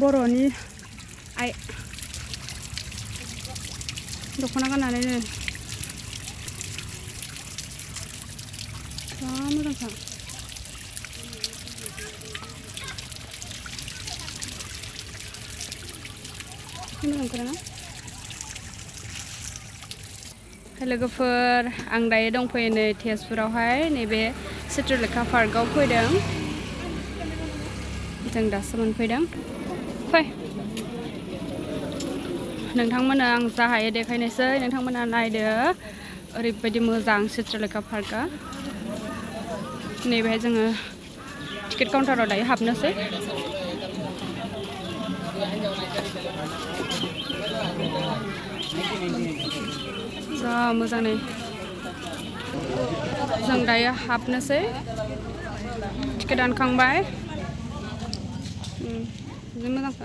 बर'नि आइ दख'ना गाननानै नै जा मोजांखा मोजांथार ना लोगोफोर आं दायो दंफैयो नै तेजपुरावहाय नैबे चित्रलेखा पार्कआव फैदों जों दासो मोनफैदों फै नोंथांमोननो आं जा हायो देखायनोसै नोंथांमोना नायदो ओरैबायदि मोजां चित्रलेखा पार्कआ नैबेहाय जोङो टिकेट काउन्टाराव दायो हाबनोसै जा मोजां नै जों दायो हाबनोसै टिकेट दानखांबाय जि मोजांखा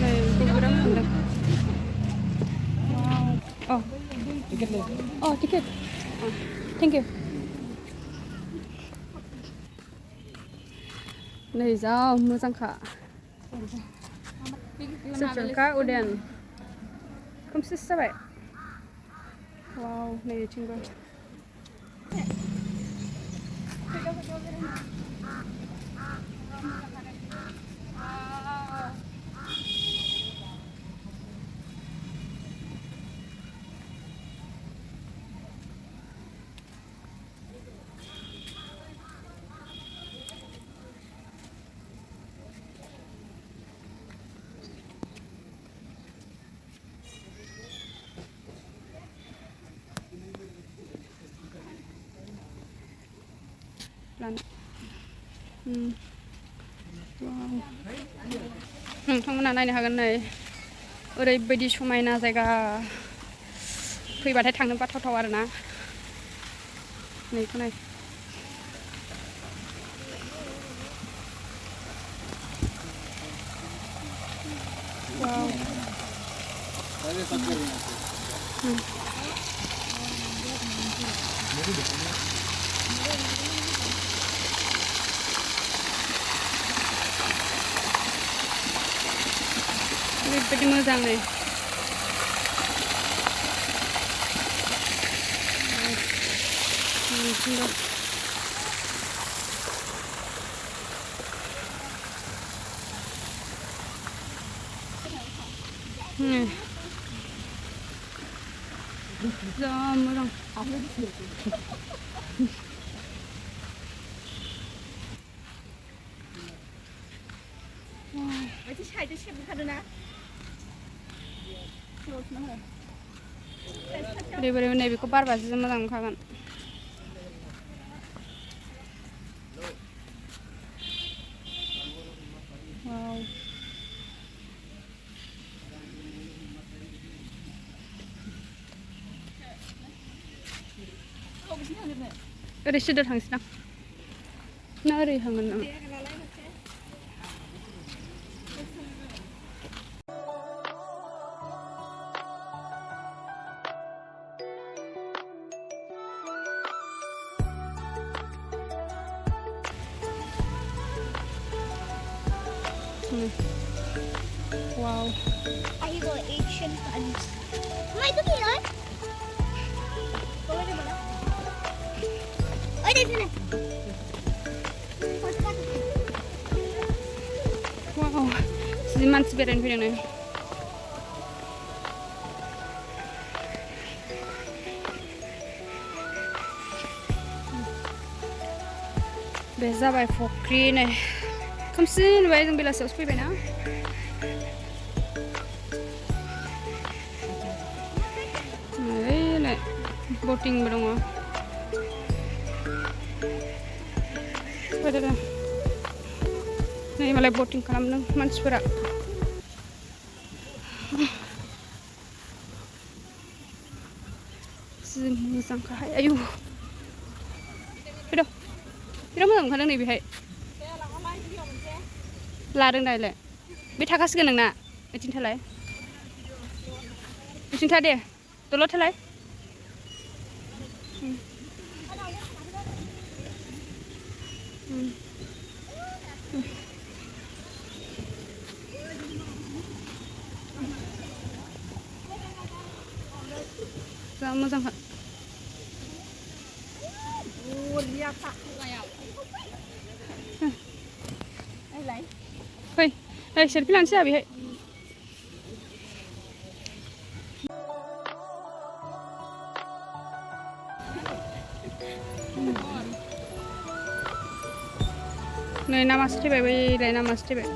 नै बिराद मोजां टिकेट थेंक इउ नै जा मोजांखा चित्रलेखा उद्यान खोमसिसो जाबाय वाव नै बिथिंबो नोंथांमोना नायनो हागोन नै ओरैबायदि समायना जायगा फैबाथाय थांनो बाथावथाव आरोना नैखौ नाय ओरैबायदि मोजां नै जा मोजां ओरैबायदि नै बेखौ बारबासो मोजां मोनखागोन ओरै सिदा थांसै दां ना ओरै थांगोन नामा wow I go Asian countries. Mai tu kira? Boleh mana? Oh di sini. wow si मानसि बेरायनो फैदों नै बे जाबाय फुख्रि नै खोमसि नुबाय जों बेलासियावसो फैबायना नै बटिंबो दङ फैदो नै मालाय बटिं खालामदों मानसिफोरा जि मोजांखाहाय आयु फैद' बिराद मोजां मोनखादों नै बेहाय लादों दालाय बे थाखासिगोन नोंना बिथिं थालाय बिथिं था दे दलद थालाय मोजांखा फै सेल्फि लानोसै जोंहा बेहाय नै नामासो थैबाय बैलाय नामासो थैबाय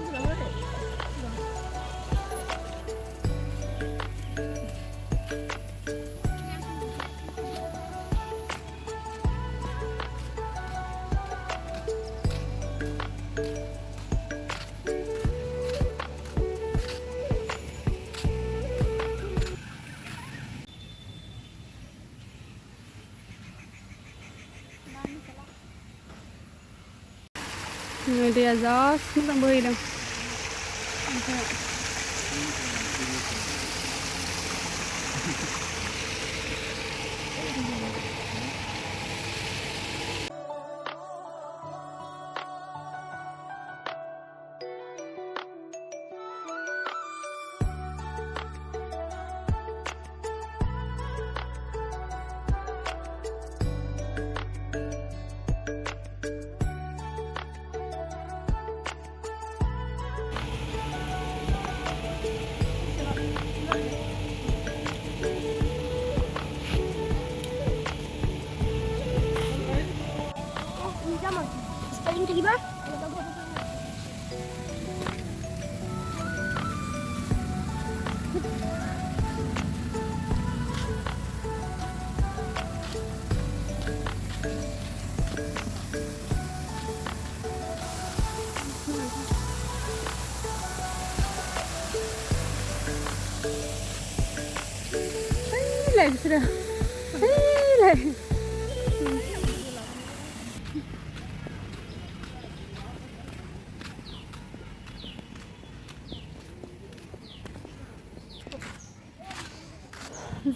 दैया जस मोजां बोहैदों बिसोरो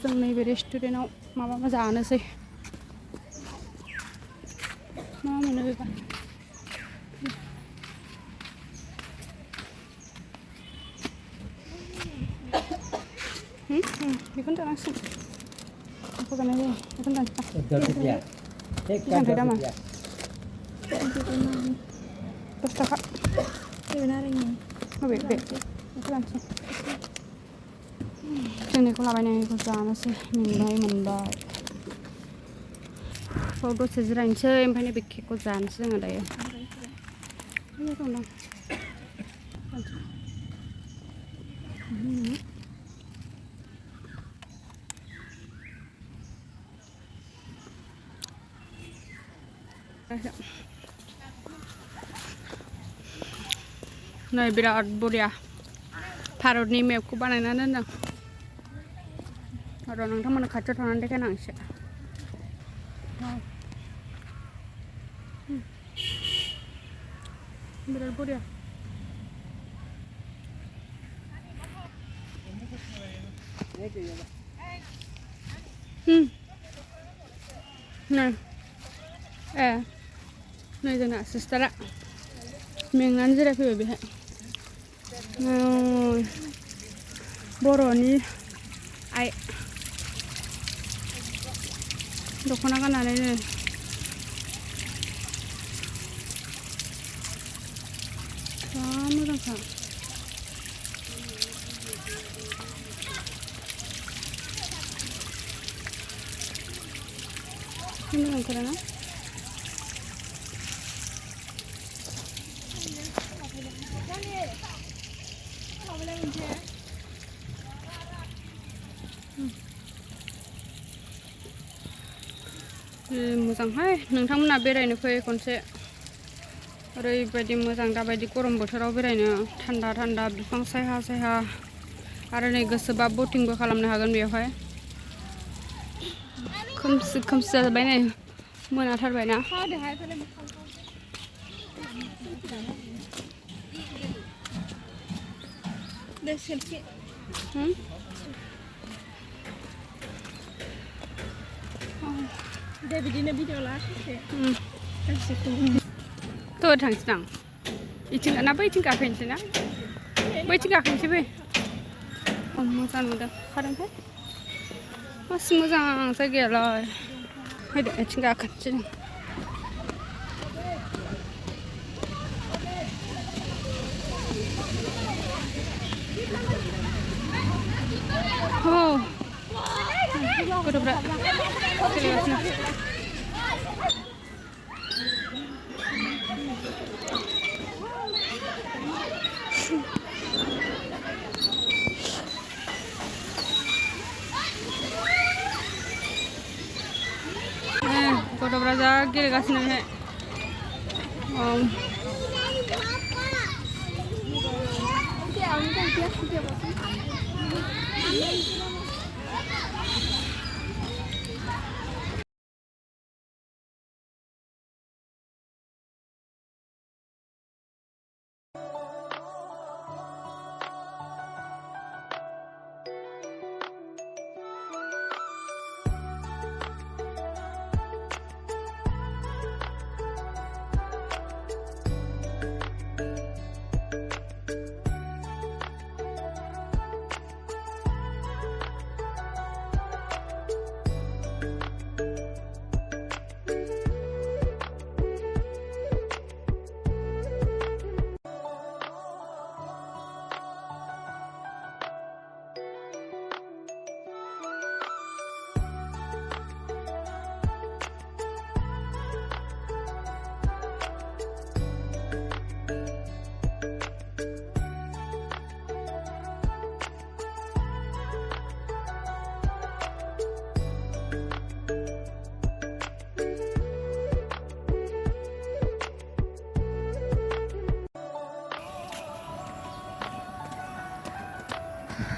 जों नैबे रेस्टुरेन्टाव माबा जानोसै मा मोनो बेबा बेखौनो जानांसिगोन apa kan ini itu kan rupiah. Ikan dalam ah. Terus kakak. Benar ini. Oh bebek. Itu langsung. Sini aku lawannya aku sana sih menbai. Foto sejerain sih, empatnya bikin aku sana sih nggak ada ya. Iya tuh dong. Này birat buriya भारतनि मेपखौ बानायना दोनदों आरो नोंथांमोननो खाथियाव थांनानै देखायनो आं एसे बिराद बरिया नै नै जोंना सिस्टारा मेंनानै जिरायफैबाय बेहाय बर'नि आइ दख'ना गाननानै नै जा मोजांखा मोजांथार ना मोजांहाय नोंथांमोना बेरायनो फै खनसे ओरैबायदि मोजां दाबायदि गरम बोथोराव बेरायनो थान्दा थान्दा बिफां सायहा सायहा आरो नै गोसोबा बोटिंबो खालामनो हागोन बेवहाय खोमसि खोमसि जाजोब्बाय नै मोनाथारबाय ना deh bikin video lah sih tuh थांसै आं इथिं ना बैथिं गाखोनोसै ना बैथिं गाखोनोसै बै मोजां नुदों खारनोहाय मासि मोजां जायगायालाय फैदो आथिं गाखोनोसै जों गथ'फ्रा गेलेगासिनो गथ'फ्रा जा गेलेगासिनो बेहाय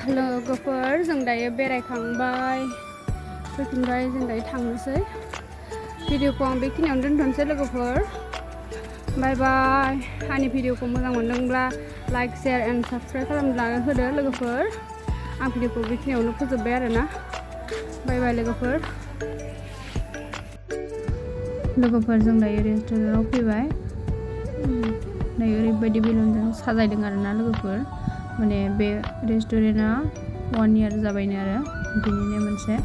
लोगोफोर जों दायो बेरायखांबाय फैफिनबाय जों दायो थांनोसै भिडिअखौ आं बेखिनियावनो दोनथ'नोसै लोगोफोर बाय बाय आंनि भिडिअखौ मोजां मोनदोंब्ला लाइक शेयार एन्ड साबस्क्राइब खालामनानै होदो लोगोफोर आं भिडिअखौ बेखिनियावनो फोजोबबाय आरोना बाय बाय लोगोफोर जों दायो रेस्टुरेन्टाव फैबाय दायो ओरैबायदि बेलुनजों साजायदों आरोना लोगोफोर माने बे रेस्टुरेन्टआ 1 year जाबायनो आरो बिनिनो मोनसे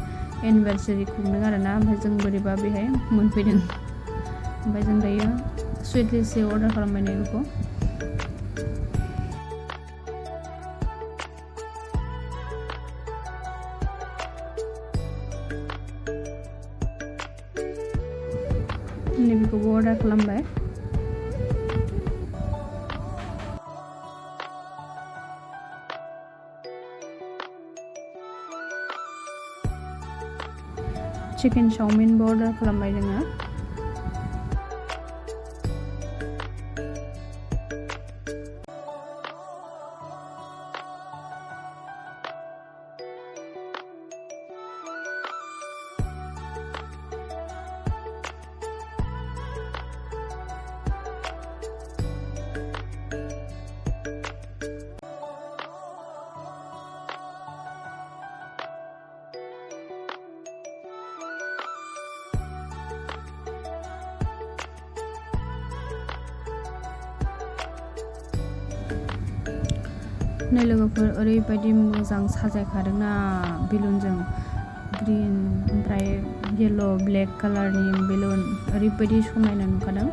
एनिभार्सारि खुंदों आरोना ओमफ्राय जों बोरैबा बेहाय मोनफैदों ओमफ्राय जों दायो स्वीट डिश अर्डार खालामबाय बेखौ नैबेखौबो अर्डार खालामबाय चिकेन चाउमिनबो अर्डार खालामबाय जोङो नै लोगोफोर ओरैबायदि मोजां साजायखादोंना बेलुनजों ग्रीन ओमफ्राय येलो ब्लेक कालारनि बेलुन ओरैबायदि समायना नुखादों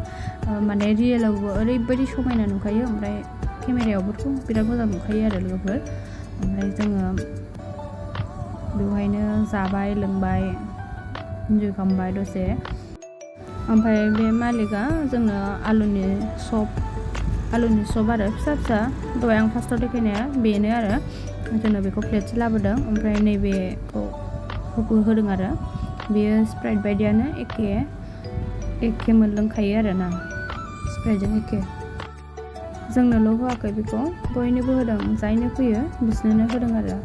माने रियेलावबो ओरैबायदि समायना नुखायो ओमफ्राय केमेरायावबोथ' बिराद मोजां नुखायो आरो लोगोफोर ओमफ्राय जोङो बेवहायनो जाबाय लोंबाय इन्जय खालामबाय दसे ओमफ्राय बे मालिकआ जोंनो आलुनि सप आरो फिसा फिसा दहाय आं फार्स्टआव देखायनाया बेनो आरो जोंनो बेखौ प्लेटसे लाबोदों ओमफ्राय नैबेखौ होदों आरो बेयो स्प्राइट बायदियानो एखे मोनलोंखायो आरोना स्प्राइटजों एखे जोंनोल' होआखै बेखौ बयनोबो होदों जायनो फैयो बिसोरनो होदों आरो